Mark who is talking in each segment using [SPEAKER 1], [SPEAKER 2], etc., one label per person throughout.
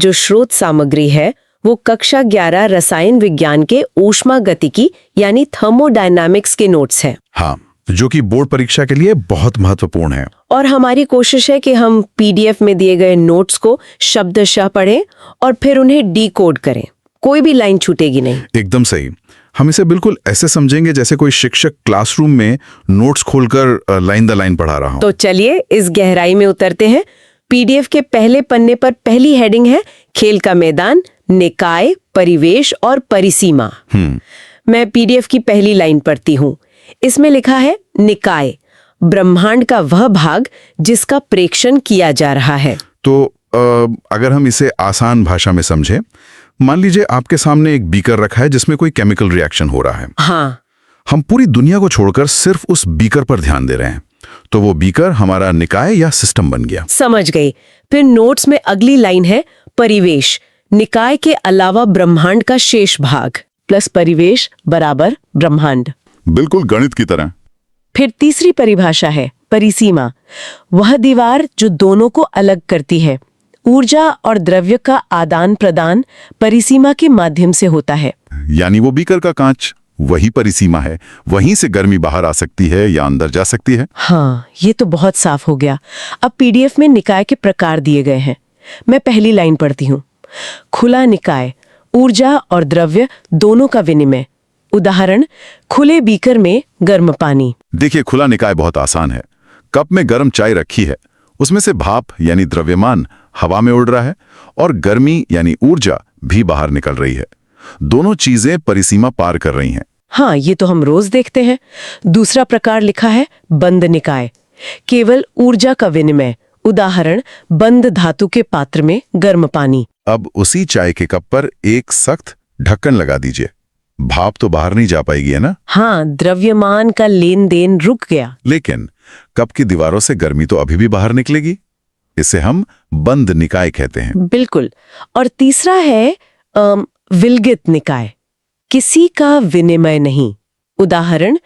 [SPEAKER 1] जो स्रोत सामग्री है वो कक्षा 11 रसायन विज्ञान के ऊष्मागतिकी यानी थर्मोडायनामिक्स के नोट्स हैं।
[SPEAKER 2] हाँ, जो कि बोर्ड परीक्षा के लिए बहुत महत्वपूर्ण है।
[SPEAKER 1] और हमारी कोशिश है कि हम पीडीएफ में दिए गए नोट्स को शब्दशः पढ़ें और फिर उन्हें डिकोड करें। कोई भी लाइन छूटेगी नहीं।
[SPEAKER 2] एकदम सही। हम इसे बिल्कुल ऐसे समझेंगे जैसे कोई शिक्षक क्लासरूम में नोट्स खोलकर लाइन द लाइन पढ़ा रहा हो।
[SPEAKER 1] तो चलिए इस गहराई में उतरते हैं। पीडीएफ के पहले पन्ने पर पहली हेडिंग है खेल का मैदान, निकाय, परिवेश और परिसीमा। मैं पीडीएफ की पहली लाइन पढ़ती हूँ। इसमें लिखा है निकाय, ब्रह्मांड का वह भाग जिसका प्रेक्षण किया जा रहा है।
[SPEAKER 2] तो अगर हम इसे आसान भाषा में समझें, मान लीजिए आपके सामने एक बीकर रखा है जिसमें कोई केमिकल रिएक्शन हो रहा है।
[SPEAKER 1] हाँ,
[SPEAKER 2] हम पूरी दुनिया को छोड़कर सिर्फ उस बीकर पर ध्यान दे रहे हैं, तो वो बीकर हमारा निकाय या सिस्टम बन गया।
[SPEAKER 1] समझ गई। फिर नोट्स में अगली लाइन है परिवेश, निकाय के अलावा ब्रह्मांड का शेष भाग प्लस परिवेश बराबर ब्रह्मांड।
[SPEAKER 2] बिल्कुल गणित की तरह।
[SPEAKER 1] फिर तीसरी परिभाषा है परिसीमा, वह दीवार जो दोनों को अलग करती है। ऊर्जा और द्रव्य का आदान प्रदान परिसीमा के माध्यम से होता है।
[SPEAKER 2] यानी वो बीकर का कांच वही परिसीमा है, वहीं से गर्मी बाहर आ सकती है या अंदर जा सकती है।
[SPEAKER 1] हाँ, ये तो बहुत साफ हो गया। अब पीडीएफ में निकाय के प्रकार दिए गए हैं। मैं पहली लाइन पढ़ती हूँ। खुला निकाय, ऊर्जा और द्रव्य दोनों का विनिमय। उदाहरण, खुले बीकर में गर्म पानी।
[SPEAKER 2] देखिए, खुला निकाय बहुत आसान है। कप में गर्म चाय रखी है, उसमें से भाप यानी द्रव्यमान हवा में उड़ रहा है और गर्मी यानी ऊर्जा भी बाहर निकल रही है। दोनों चीजें परिसीमा पार कर रही हैं।
[SPEAKER 1] हाँ, ये तो हम रोज देखते हैं। दूसरा प्रकार लिखा है बंद निकाय, केवल ऊर्जा का विनिमय। उदाहरण, बंद धातु के पात्र में गर्म पानी।
[SPEAKER 2] अब उसी चाय के कप पर एक सख्त ढक्कन लगा दीजिए, भाप तो बाहर नहीं जा पाएगी, है ना?
[SPEAKER 1] हाँ, द्रव्यमान का लेन देन रुक गया।
[SPEAKER 2] लेकिन कप की दीवारों से गर्मी तो अभी भी बाहर निकलेगी। इसे हम बंद निकाय कहते हैं।
[SPEAKER 1] बिल्कुल। और तीसरा है विलगित निकाय, किसी का विनिमय नहीं। उदाहरण,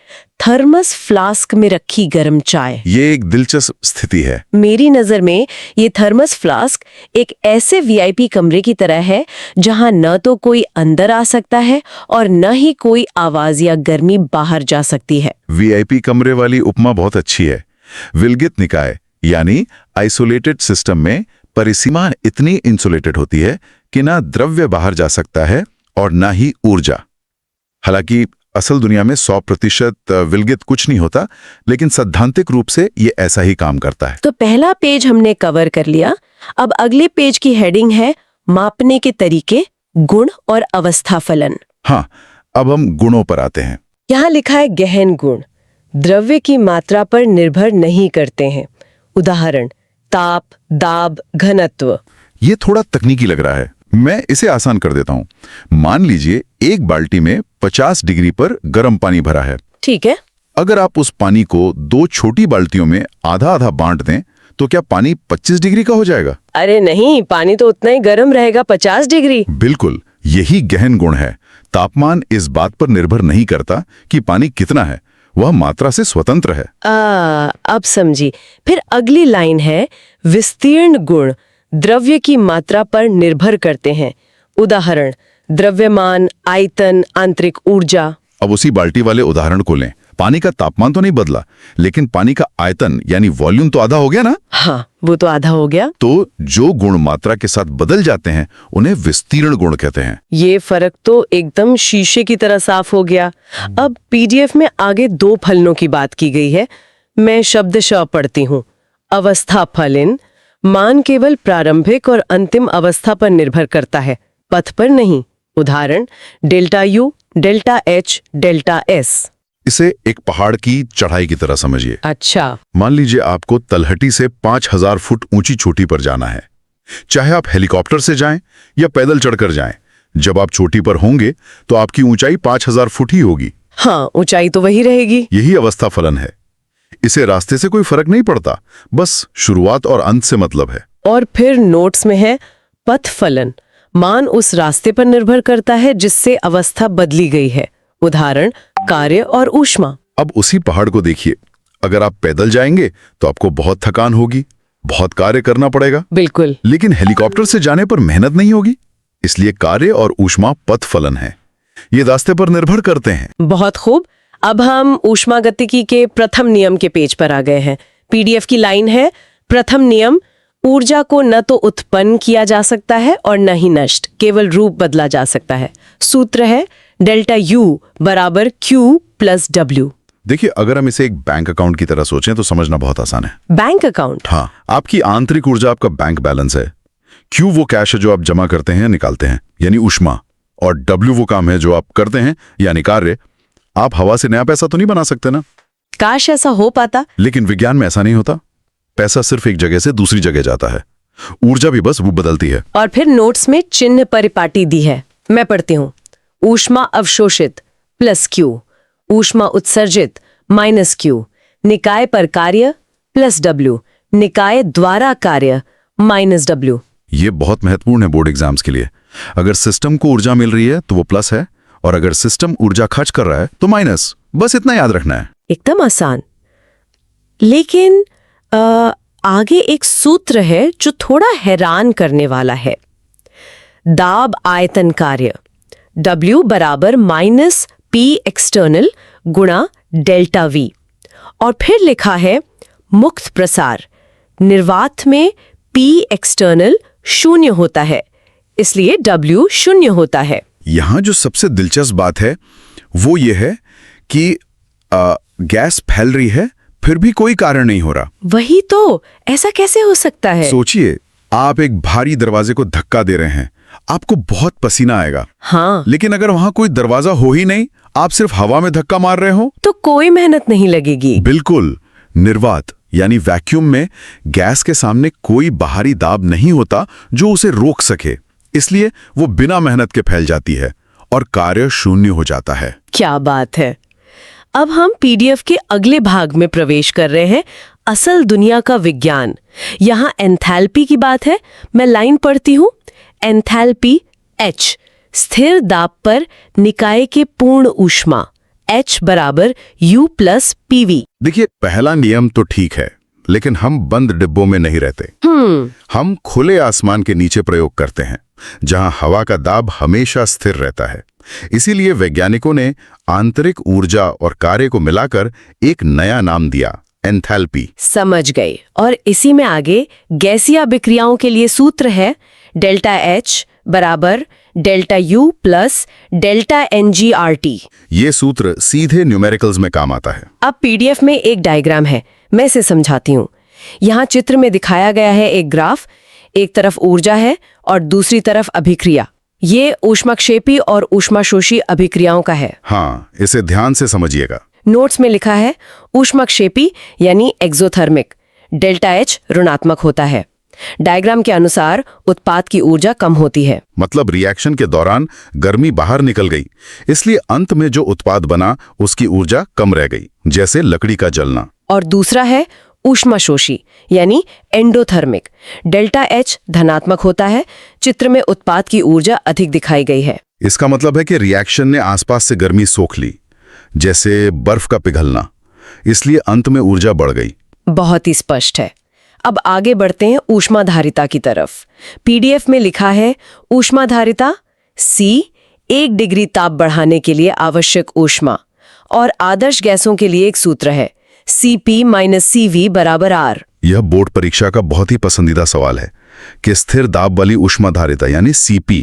[SPEAKER 1] थर्मस फ्लास्क में रखी गर्म चाय।
[SPEAKER 2] ये एक दिलचस्प स्थिति है।
[SPEAKER 1] मेरी नजर में ये थर्मस फ्लास्क एक ऐसे वीआईपी कमरे की तरह है जहां न तो कोई अंदर आ सकता है और न ही कोई आवाज या गर्मी बाहर जा सकती है।
[SPEAKER 2] वीआईपी कमरे वाली उपमा बहुत अच्छी है। विलगित निकाय यानी आइसोलेटेड सिस्टम में परिसीमा इतनी इंसुलेटेड होती है कि ना द्रव्य बाहर जा सकता है और ना ही ऊर्जा। हालांकि असल दुनिया में 100% विलगित कुछ नहीं होता, लेकिन सैद्धांतिक रूप से ये ऐसा ही काम करता है।
[SPEAKER 1] तो पहला पेज हमने कवर कर लिया। अब अगले पेज की हेडिंग है मापने के तरीके, गुण और अवस्था फलन।
[SPEAKER 2] हाँ, अब हम गुणों पर आते हैं।
[SPEAKER 1] यहाँ लिखा है गहन गुण, द्रव्य की मात्रा पर निर्भर नहीं करते हैं। उदाहरण, ताप, दाब, घनत्व।
[SPEAKER 2] ये थोड़ा तकनीकी लग रहा है, मैं इसे आसान कर देता हूँ। मान लीजिए एक बाल्टी में 50 डिग्री पर गर्म पानी भरा है।
[SPEAKER 1] ठीक है।
[SPEAKER 2] अगर आप उस पानी को 2 छोटी बाल्टियों में आधा आधा बांट दें तो क्या पानी 25 डिग्री का हो जाएगा?
[SPEAKER 1] अरे नहीं, पानी तो उतना ही गर्म रहेगा, 50 डिग्री।
[SPEAKER 2] बिल्कुल, यही गहन गुण है। तापमान इस बात पर निर्भर नहीं करता कि पानी कितना है, वह मात्रा से स्वतंत्र है।
[SPEAKER 1] अब समझी। फिर अगली लाइन है विस्तीर्ण गुण, द्रव्य की मात्रा पर निर्भर करते हैं। उदाहरण, द्रव्यमान, आयतन, आंतरिक ऊर्जा।
[SPEAKER 2] अब उसी बाल्टी वाले उदाहरण को लें। पानी का तापमान तो नहीं बदला, लेकिन पानी का आयतन यानी वॉल्यूम तो आधा हो गया ना?
[SPEAKER 1] हाँ, वो तो आधा हो गया।
[SPEAKER 2] तो जो गुण मात्रा के साथ बदल जाते हैं उन्हें विस्तीर्ण गुण कहते हैं।
[SPEAKER 1] ये फर्क तो एकदम शीशे की तरह साफ हो गया। अब पीडीएफ में आगे 2 फलनों की बात की गई है। मैं शब्दशः पढ़ती हूँ। अवस्था फलन, मान केवल प्रारंभिक और अंतिम अवस्था पर निर्भर करता है, पथ पर नहीं। उदाहरण, delta U, delta H, delta S.
[SPEAKER 2] इसे एक पहाड़ की चढ़ाई की तरह समझिए।
[SPEAKER 1] अच्छा।
[SPEAKER 2] मान लीजिए आपको तलहटी से 5000 फुट ऊंची चोटी पर जाना है। चाहे आप हेलीकॉप्टर से जाएं या पैदल चढ़कर जाएं, जब आप चोटी पर होंगे तो आपकी ऊंचाई 5000 फुट ही होगी।
[SPEAKER 1] हाँ, ऊंचाई तो वही रहेगी।
[SPEAKER 2] यही अवस्था फलन है। इसे रास्ते से कोई फर्क नहीं पड़ता, बस शुरुआत और अंत से मतलब है।
[SPEAKER 1] और फिर नोट्स में है पथ फलन, मान उस रास्ते पर निर्भर करता है जिससे अवस्था बदली गई है। उदाहरण, कार्य और ऊष्मा।
[SPEAKER 2] अब उसी पहाड़ को देखिए। अगर आप पैदल जाएंगे तो आपको बहुत थकान होगी, बहुत कार्य करना पड़ेगा।
[SPEAKER 1] बिल्कुल।
[SPEAKER 2] लेकिन हेलीकॉप्टर से जाने पर मेहनत नहीं होगी, इसलिए कार्य और ऊष्मा पथ फलन है, ये रास्ते पर निर्भर करते हैं।
[SPEAKER 1] बहुत खूब। अब हम ऊष्मागतिकी के प्रथम नियम के पेज पर आ गए हैं। पीडीएफ की लाइन है, प्रथम नियम, ऊर्जा को न तो उत्पन्न किया जा सकता है और न ही नष्ट, केवल रूप बदला जा सकता है। सूत्र है डेल्टा यू बराबर क्यू प्लस डब्ल्यू।
[SPEAKER 2] देखिए, अगर हम इसे एक बैंक अकाउंट की तरह सोचें तो समझना बहुत आसान है।
[SPEAKER 1] Bank account?
[SPEAKER 2] हाँ, आपकी आंतरिक ऊर्जा आपका बैंक बैलेंस है। क्यू वो कैश है जो आप जमा करते हैं, निकालते हैं, यानी ऊष्मा, और डब्ल्यू वो काम है जो आप करते हैं, यानी कार्य। आप हवा से नया पैसा तो नहीं बना सकते ना।
[SPEAKER 1] काश ऐसा हो पाता।
[SPEAKER 2] लेकिन विज्ञान में ऐसा नहीं होता। पैसा सिर्फ एक जगह से दूसरी जगह जाता है, ऊर्जा भी बस रूप बदलती है।
[SPEAKER 1] और फिर नोट्स में चिन्ह परिपाटी दी है, मैं पढ़ती हूँ। ऊष्मा अवशोषित प्लस क्यू, ऊष्मा उत्सर्जित माइनस क्यू, निकाय पर कार्य प्लस डब्ल्यू, निकाय द्वारा कार्य माइनस डब्ल्यू।
[SPEAKER 2] ये बहुत महत्वपूर्ण है बोर्ड एग्जाम्स के लिए। अगर सिस्टम को ऊर्जा मिल रही है तो वो प्लस है, और अगर सिस्टम ऊर्जा खर्च कर रहा है तो माइनस। बस इतना याद रखना है।
[SPEAKER 1] एकदम आसान। लेकिन आगे एक सूत्र है जो थोड़ा हैरान करने वाला है। दाब आयतन कार्य W बराबर माइनस पी एक्सटर्नल गुणा डेल्टा V, और फिर लिखा है मुक्त प्रसार, निर्वात में P एक्सटर्नल शून्य होता है, इसलिए W शून्य होता है।
[SPEAKER 2] यहां जो सबसे दिलचस्प बात है वो ये है कि गैस फैल रही है फिर भी कोई कारण नहीं हो रहा।
[SPEAKER 1] वही तो, ऐसा कैसे हो सकता है?
[SPEAKER 2] सोचिए, आप एक भारी दरवाजे को धक्का दे रहे हैं, आपको बहुत पसीना आएगा।
[SPEAKER 1] हाँ।
[SPEAKER 2] लेकिन अगर वहां कोई दरवाजा हो ही नहीं, आप सिर्फ हवा में धक्का मार रहे हो,
[SPEAKER 1] तो कोई मेहनत नहीं लगेगी।
[SPEAKER 2] बिल्कुल। निर्वात यानी वैक्यूम में गैस के सामने कोई बाहरी दाब नहीं होता जो उसे रोक सके, इसलिए वो बिना मेहनत के फैल जाती है और कार्य शून्य हो जाता है।
[SPEAKER 1] क्या बात है। अब हम पीडीएफ के अगले भाग में प्रवेश कर रहे हैं, असल दुनिया का विज्ञान। यहाँ एंथैल्पी की बात है। मैं लाइन पढ़ती हूँ। एंथैल्पी H, स्थिर दाब पर निकाय के पूर्ण ऊष्मा, H बराबर U प्लस PV।
[SPEAKER 2] देखिए, पहला नियम तो ठीक है, लेकिन हम बंद डिब्बों में नहीं रहते। हम खुले आसमान के नीचे प्रयोग करते हैं, जहां हवा का दाब हमेशा स्थिर रहता है। इसीलिए वैज्ञानिकों ने आंतरिक ऊर्जा और कार्य को मिलाकर एक नया नाम दिया, एंथैल्पी।
[SPEAKER 1] समझ गई। और इसी में आगे गैसीय अभिक्रियाओं के लिए सूत्र है डेल्टा H बराबर delta U plus delta NgRT।
[SPEAKER 2] ये सूत्र सीधे न्यूमेरिकल्स में काम आता है।
[SPEAKER 1] अब पीडीएफ में एक डायग्राम है, मैं इसे समझाती हूँ। यहाँ चित्र में दिखाया गया है एक ग्राफ, एक तरफ ऊर्जा है और दूसरी तरफ अभिक्रिया। ये ऊष्माक्षेपी और ऊष्माशोषी अभिक्रियाओं का है।
[SPEAKER 2] हाँ, इसे ध्यान से समझिएगा।
[SPEAKER 1] नोट्स में लिखा है ऊष्माक्षेपी यानी एक्सोथर्मिक, डेल्टा H ऋणात्मक होता है। डायग्राम के अनुसार उत्पाद की ऊर्जा कम होती है।
[SPEAKER 2] मतलब रिएक्शन के दौरान गर्मी बाहर निकल गई, इसलिए अंत में जो उत्पाद बना उसकी ऊर्जा कम रह गई, जैसे लकड़ी का जलना।
[SPEAKER 1] और दूसरा है ऊष्माशोषी यानी एंडोथर्मिक, डेल्टा H धनात्मक होता है। चित्र में उत्पाद की ऊर्जा अधिक दिखाई गई है।
[SPEAKER 2] इसका मतलब है कि रिएक्शन ने आसपास से गर्मी सोख ली, जैसे बर्फ का पिघलना, इसलिए अंत में ऊर्जा बढ़ गई।
[SPEAKER 1] बहुत ही स्पष्ट है। अब आगे बढ़ते हैं ऊष्माधारिता की तरफ। पीडीएफ में लिखा है ऊष्माधारिता C 1 डिग्री ताप बढ़ाने के लिए आवश्यक ऊष्मा, और आदर्श गैसों के लिए एक सूत्र है Cp माइनस CV बराबर R।
[SPEAKER 2] यह बोर्ड परीक्षा का बहुत ही पसंदीदा सवाल है कि स्थिर दाब वाली ऊष्माधारिता यानी Cp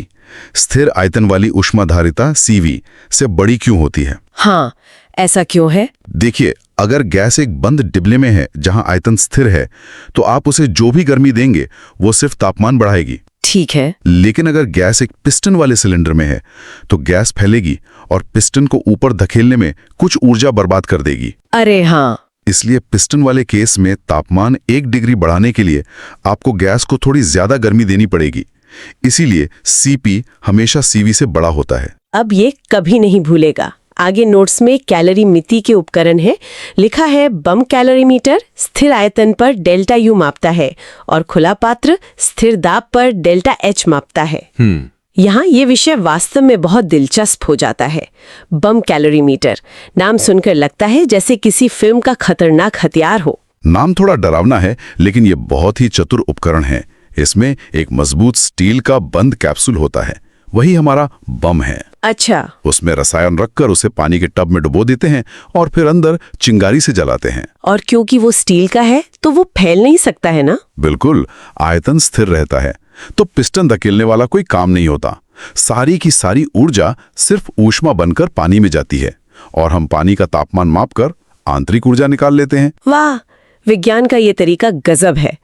[SPEAKER 2] स्थिर आयतन वाली ऊष्माधारिता CV से बड़ी क्यों होती है?
[SPEAKER 1] हाँ, ऐसा क्यों है?
[SPEAKER 2] देखिए, अगर गैस एक बंद डिब्बे में है जहां आयतन स्थिर है, तो आप उसे जो भी गर्मी देंगे वो सिर्फ तापमान बढ़ाएगी।
[SPEAKER 1] ठीक है।
[SPEAKER 2] लेकिन अगर गैस एक पिस्टन वाले सिलेंडर में है, तो गैस फैलेगी और पिस्टन को ऊपर धकेलने में कुछ ऊर्जा बर्बाद कर देगी।
[SPEAKER 1] अरे हाँ।
[SPEAKER 2] इसलिए पिस्टन वाले केस में तापमान 1 डिग्री बढ़ाने के लिए आपको गैस को थोड़ी ज्यादा गर्मी देनी पड़ेगी। इसीलिए Cp हमेशा CV से बड़ा होता है।
[SPEAKER 1] अब ये कभी नहीं भूलेगा। आगे नोट्स में कैलोरी मिति के उपकरण है। लिखा है बम कैलोरीमीटर स्थिर आयतन पर डेल्टा U मापता है और खुला पात्र स्थिर दाब पर डेल्टा H मापता है। यहाँ ये विषय वास्तव में बहुत दिलचस्प हो जाता है। बम कैलोरीमीटर नाम सुनकर लगता है जैसे किसी फिल्म का खतरनाक हथियार हो।
[SPEAKER 2] नाम थोड़ा डरावना है, लेकिन ये बहुत ही चतुर उपकरण है। इसमें एक मजबूत स्टील का बंद कैप्सूल होता है, वही हमारा बम है।
[SPEAKER 1] अच्छा।
[SPEAKER 2] उसमें रसायन रखकर उसे पानी के टब में डुबो देते हैं और फिर अंदर चिंगारी से जलाते हैं।
[SPEAKER 1] और क्योंकि वो स्टील का है तो वो फैल नहीं सकता है ना?
[SPEAKER 2] बिल्कुल, आयतन स्थिर रहता है, तो पिस्टन धकेलने वाला कोई काम नहीं होता। सारी की सारी ऊर्जा सिर्फ ऊष्मा बनकर पानी में जाती है और हम पानी का तापमान मापकर आंतरिक ऊर्जा निकाल लेते हैं।
[SPEAKER 1] वाह, विज्ञान का ये तरीका गजब है।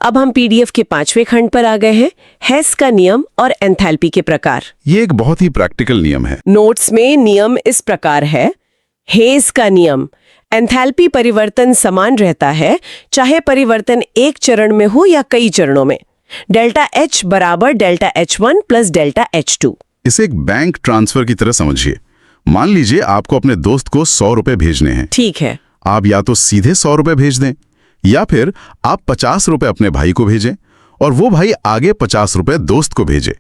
[SPEAKER 1] अब हम पीडीएफ के 5वें खंड पर आ गए हैं, हेस का नियम और एंथैल्पी के प्रकार।
[SPEAKER 2] ये एक बहुत ही प्रैक्टिकल नियम है।
[SPEAKER 1] नोट्स में नियम इस प्रकार है। हेस का नियम, एंथैल्पी परिवर्तन समान रहता है चाहे परिवर्तन एक चरण में हो या कई चरणों में। डेल्टा H बराबर delta H1 plus delta H2।
[SPEAKER 2] इसे एक बैंक ट्रांसफर की तरह समझिए। मान लीजिए आपको अपने दोस्त को 100 रुपए भेजने हैं।
[SPEAKER 1] ठीक है।
[SPEAKER 2] आप या तो सीधे 100 रुपए भेज दें या फिर आप 50 रुपए अपने भाई को भेजें और वो भाई आगे 50 रुपए दोस्त को भेजे।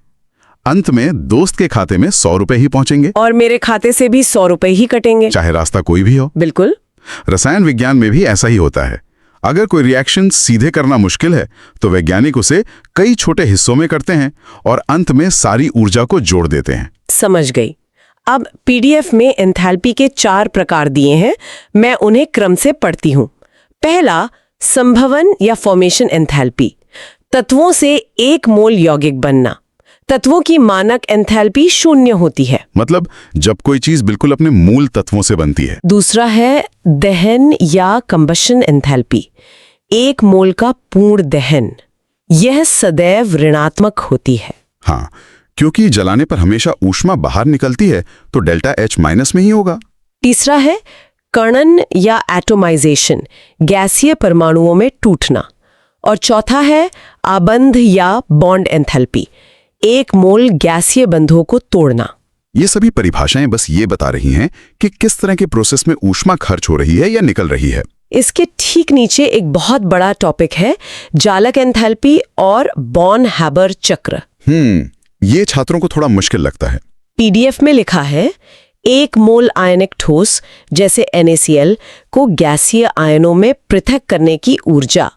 [SPEAKER 2] अंत में दोस्त के खाते में 100 रुपए ही पहुंचेंगे
[SPEAKER 1] और मेरे खाते से भी 100 रुपए ही कटेंगे,
[SPEAKER 2] चाहे रास्ता कोई भी हो।
[SPEAKER 1] बिल्कुल।
[SPEAKER 2] रसायन विज्ञान में भी ऐसा ही होता है। अगर कोई रिएक्शन सीधे करना मुश्किल है तो वैज्ञानिक उसे कई छोटे हिस्सों में करते हैं और अंत में सारी ऊर्जा को जोड़ देते हैं।
[SPEAKER 1] समझ गई। अब पीडीएफ में एंथैल्पी के 4 प्रकार दिए हैं, मैं उन्हें क्रम से पढ़ती हूँ। पहला, संभवन या फॉर्मेशन एंथैल्पी, तत्वों से 1 मोल यौगिक बनना। तत्वों की मानक एंथैल्पी 0 होती है,
[SPEAKER 2] मतलब जब कोई चीज बिल्कुल अपने मूल तत्वों से बनती है।
[SPEAKER 1] दूसरा है दहन या कंबशन एंथैल्पी, 1 मोल का पूर्ण दहन। यह सदैव ऋणात्मक होती है।
[SPEAKER 2] हाँ, क्योंकि जलाने पर हमेशा ऊष्मा बाहर निकलती है तो डेल्टा H माइनस में ही होगा।
[SPEAKER 1] तीसरा है कणन या एटोमाइजेशन, गैसीय परमाणुओं में टूटना। और चौथा है आबंध या बॉन्ड एंथैल्पी, 1 मोल गैसीय बंधों को तोड़ना।
[SPEAKER 2] ये सभी परिभाषाएं बस ये बता रही हैं कि किस तरह के प्रोसेस में ऊष्मा खर्च हो रही है या निकल रही है।
[SPEAKER 1] इसके ठीक नीचे एक बहुत बड़ा टॉपिक है, जालक एंथैल्पी और बॉन हैबर चक्र।
[SPEAKER 2] ये छात्रों को थोड़ा मुश्किल लगता है।
[SPEAKER 1] पीडीएफ में लिखा है 1 मोल आयनिक ठोस जैसे NaCl को गैसीय आयनों में पृथक करने की ऊर्जा।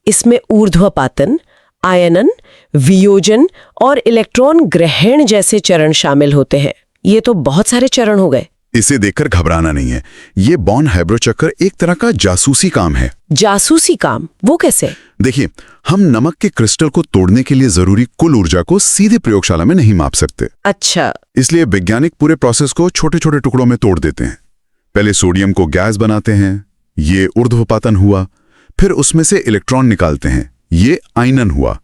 [SPEAKER 1] इसमें ऊर्ध्वपातन, आयनन, वियोजन और इलेक्ट्रॉन ग्रहण जैसे चरण शामिल होते हैं। ये तो बहुत सारे चरण हो गए।
[SPEAKER 2] इसे देखकर घबराना नहीं है। ये बॉन हाइब्रो चक्र एक तरह का जासूसी काम है।
[SPEAKER 1] जासूसी काम? वो कैसे?
[SPEAKER 2] देखिए, हम नमक के क्रिस्टल को तोड़ने के लिए जरूरी कुल ऊर्जा को सीधे प्रयोगशाला में नहीं माप सकते।
[SPEAKER 1] अच्छा।
[SPEAKER 2] इसलिए वैज्ञानिक पूरे प्रोसेस को छोटे छोटे टुकड़ों में तोड़ देते हैं। पहले सोडियम को गैस बनाते हैं, ये ऊर्ध्वपातन हुआ। फिर उसमें से इलेक्ट्रॉन निकालते हैं, ये आयनन हुआ।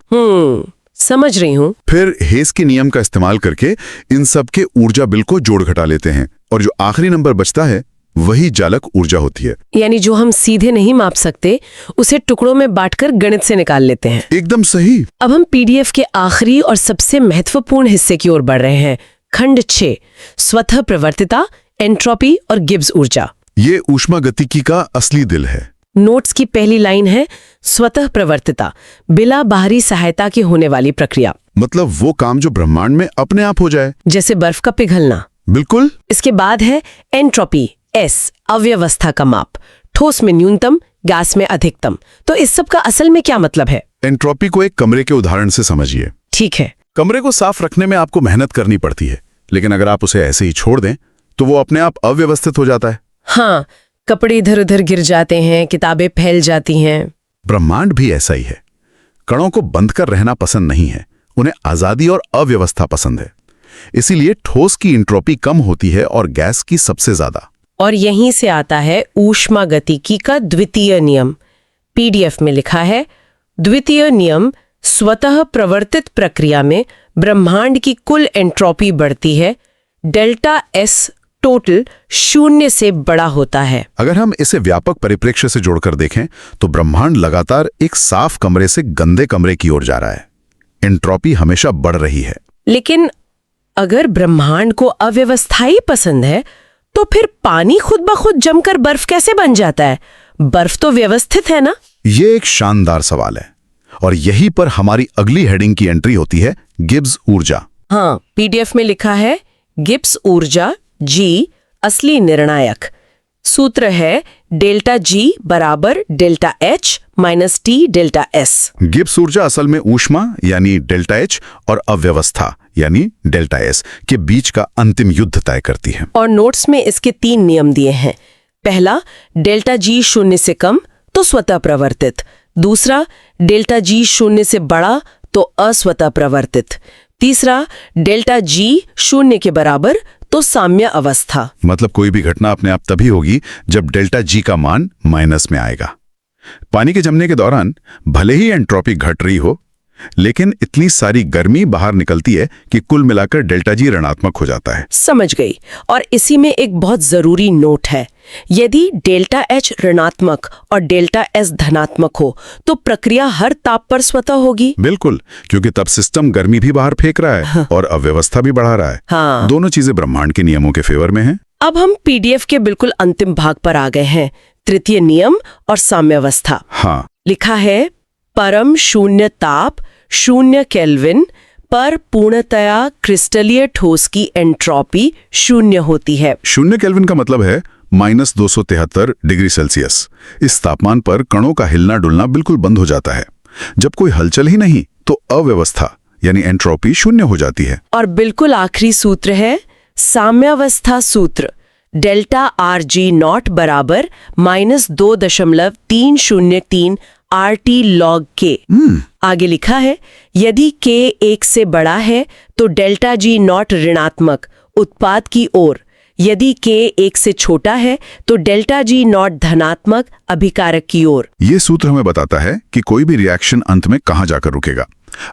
[SPEAKER 1] समझ रही हूँ।
[SPEAKER 2] फिर हेस के नियम का इस्तेमाल करके इन सब के ऊर्जा बिल को जोड़ घटा लेते हैं और जो आखिरी नंबर बचता है वही जालक ऊर्जा होती है।
[SPEAKER 1] यानी जो हम सीधे नहीं माप सकते उसे टुकड़ों में बांटकर गणित से निकाल लेते हैं।
[SPEAKER 2] एकदम सही।
[SPEAKER 1] अब हम पीडीएफ के आखिरी और सबसे महत्वपूर्ण हिस्से की ओर बढ़ रहे हैं। खंड 6, स्वतः प्रवर्तिता, एंट्रोपी और गिब्स ऊर्जा।
[SPEAKER 2] ये ऊष्मागतिकी का असली दिल है।
[SPEAKER 1] नोट्स की पहली लाइन है स्वतः प्रवर्तिता, बिना बाहरी सहायता के होने वाली प्रक्रिया।
[SPEAKER 2] मतलब वो काम जो ब्रह्मांड में अपने आप हो जाए,
[SPEAKER 1] जैसे बर्फ का पिघलना।
[SPEAKER 2] बिल्कुल।
[SPEAKER 1] इसके बाद है एंट्रोपी, S, अव्यवस्था का माप, ठोस में न्यूनतम, गैस में अधिकतम। तो इस सब का असल में क्या मतलब है?
[SPEAKER 2] एंट्रोपी को एक कमरे के उदाहरण से समझिए।
[SPEAKER 1] ठीक है।
[SPEAKER 2] कमरे को साफ रखने में आपको मेहनत करनी पड़ती है, लेकिन अगर आप उसे ऐसे ही छोड़ दें तो वो अपने आप अव्यवस्थित हो जाता है।
[SPEAKER 1] हाँ, कपड़े इधर उधर गिर जाते हैं, किताबें फैल जाती हैं।
[SPEAKER 2] ब्रह्मांड भी ऐसा ही है। कणों को बंद कर रहना पसंद नहीं है, उन्हें आजादी और अव्यवस्था पसंद है। इसीलिए ठोस की एंट्रोपी कम होती है और गैस की सबसे ज्यादा।
[SPEAKER 1] और यहीं से आता है ऊष्मागतिकी का द्वितीय नियम। पीडीएफ में लिखा है, द्वितीय नियम, स्वतः प्रवर्तित प्रक्रिया में ब्रह्मांड की कुल एंट्रोपी बढ़ती है, डेल्टा S टोटल 0 से बड़ा होता है।
[SPEAKER 2] अगर हम इसे व्यापक परिप्रेक्ष्य से जोड़कर देखें तो ब्रह्मांड लगातार एक साफ कमरे से गंदे कमरे की ओर जा रहा है। एंट्रोपी हमेशा बढ़ रही है।
[SPEAKER 1] लेकिन अगर ब्रह्मांड को अव्यवस्था ही पसंद है तो फिर पानी खुद ब खुद जमकर बर्फ कैसे बन जाता है? बर्फ तो व्यवस्थित है ना? ये
[SPEAKER 2] एक शानदार सवाल है और यहीं पर हमारी अगली हेडिंग की एंट्री होती है, गिब्स ऊर्जा।
[SPEAKER 1] हाँ, पीडीएफ में लिखा है गिब्स ऊर्जा G, असली निर्णायक। सूत्र है डेल्टा जी बराबर delta H minus T delta S.
[SPEAKER 2] Gibbs ऊर्जा असल में ऊष्मा यानी डेल्टा एच और अव्यवस्था यानी डेल्टा एस के बीच का अंतिम युद्ध तय करती है।
[SPEAKER 1] और नोट्स में इसके 3 नियम दिए हैं। पहला, डेल्टा जी 0 से कम तो स्वतः प्रवर्तित। दूसरा, डेल्टा जी 0 से बड़ा तो अस्वतः प्रवर्तित। तीसरा, डेल्टा जी 0 के बराबर तो साम्य अवस्था।
[SPEAKER 2] मतलब कोई भी घटना अपने आप तभी होगी जब डेल्टा जी का मान माइनस में आएगा। पानी के जमने के दौरान भले ही एंट्रोपी घट रही हो, लेकिन इतनी सारी गर्मी बाहर निकलती है कि कुल मिलाकर डेल्टा जी ऋणात्मक हो जाता है।
[SPEAKER 1] समझ गई। और इसी में एक बहुत जरूरी नोट है, यदि डेल्टा एच ऋणात्मक और डेल्टा एस धनात्मक हो तो प्रक्रिया हर ताप पर स्वतः होगी।
[SPEAKER 2] बिल्कुल, क्योंकि तब सिस्टम गर्मी भी बाहर फेंक रहा है और अव्यवस्था भी बढ़ा रहा है।
[SPEAKER 1] हाँ।
[SPEAKER 2] दोनों चीजें ब्रह्मांड के नियमों के फेवर में हैं।
[SPEAKER 1] अब हम पीडीएफ के बिल्कुल अंतिम भाग पर आ गए हैं, तृतीय नियम और साम्यावस्था।
[SPEAKER 2] हाँ,
[SPEAKER 1] लिखा है परम शून्य ताप 0 केल्विन पर पूर्णतया क्रिस्टलीय ठोस की एंट्रोपी 0 होती है।
[SPEAKER 2] 0 केल्विन का मतलब है -273 डिग्री सेल्सियस। इस तापमान पर कणों का हिलना डुलना बिल्कुल बंद हो जाता है। जब कोई हलचल ही नहीं तो अव्यवस्था यानी एंट्रोपी 0 हो जाती है।
[SPEAKER 1] और बिल्कुल आखिरी सूत्र है साम्यावस्था सूत्र, डेल्टा आर जी नॉट बराबर -2.303 RT log K। आगे लिखा है यदि K 1 से बड़ा है तो डेल्टा जी नॉट ऋणात्मक उत्पाद की ओर, यदि K 1 से छोटा है तो डेल्टा जी नॉट धनात्मक अभिकारक की ओर।
[SPEAKER 2] ये सूत्र हमें बताता है कि कोई भी रिएक्शन अंत में कहां जाकर रुकेगा।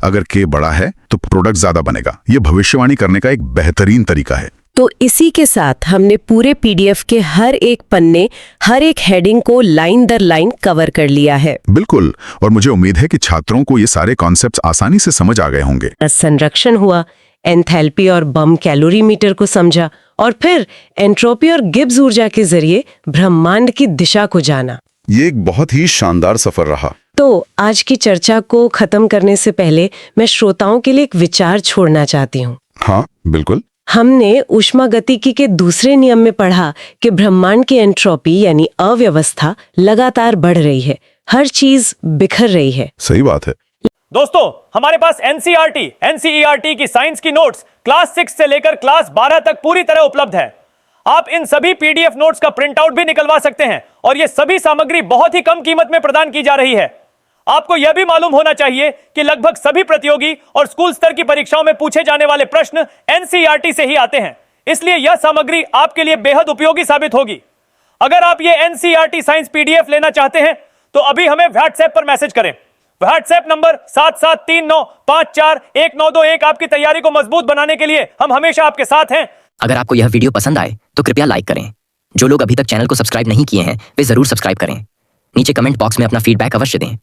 [SPEAKER 2] अगर K बड़ा है तो प्रोडक्ट ज्यादा बनेगा। ये भविष्यवाणी करने का एक बेहतरीन तरीका है।
[SPEAKER 1] तो इसी के साथ हमने पूरे पीडीएफ के हर एक पन्ने, हर एक हेडिंग को लाइन दर लाइन कवर कर लिया है।
[SPEAKER 2] बिल्कुल, और मुझे उम्मीद है कि छात्रों को ये सारे कॉन्सेप्ट्स आसानी से समझ आ गए होंगे।
[SPEAKER 1] संरक्षण हुआ, एंथैल्पी और बम कैलोरीमीटर को समझा, और फिर एंट्रोपी और गिब्स ऊर्जा के जरिए ब्रह्मांड की दिशा को जाना।
[SPEAKER 2] ये एक बहुत ही शानदार सफर रहा।
[SPEAKER 1] तो आज की चर्चा को खत्म करने से पहले मैं श्रोताओं के लिए एक विचार छोड़ना चाहती हूँ।
[SPEAKER 2] हाँ, बिल्कुल।
[SPEAKER 1] हमने ऊष्मागतिकी के दूसरे नियम में पढ़ा कि ब्रह्मांड की एंट्रोपी यानी अव्यवस्था लगातार बढ़ रही है, हर चीज बिखर रही है।
[SPEAKER 2] सही बात है।
[SPEAKER 3] दोस्तों, हमारे पास एनसीईआरटी की साइंस की नोट्स क्लास 6 से लेकर क्लास 12 तक पूरी तरह उपलब्ध है। आप इन सभी पीडीएफ नोट्स का प्रिंट आउट भी निकलवा सकते हैं और ये सभी सामग्री बहुत ही कम कीमत में प्रदान की जा रही है। आपको यह भी मालूम होना चाहिए कि लगभग सभी प्रतियोगी और स्कूल स्तर की परीक्षाओं में पूछे जाने वाले प्रश्न एनसीईआरटी से ही आते हैं, इसलिए यह सामग्री आपके लिए बेहद उपयोगी साबित होगी। अगर आप ये एनसीईआरटी साइंस पीडीएफ लेना चाहते हैं तो अभी हमें व्हाट्सएप पर मैसेज करें। WhatsApp number 7739541921। आपकी तैयारी को मजबूत बनाने के लिए हम हमेशा आपके साथ हैं।
[SPEAKER 4] अगर आपको यह वीडियो पसंद आए तो कृपया लाइक करें। जो लोग अभी तक चैनल को सब्सक्राइब नहीं किए हैं वे जरूर सब्सक्राइब करें। नीचे कमेंट बॉक्स में अपना फीडबैक अवश्य दें।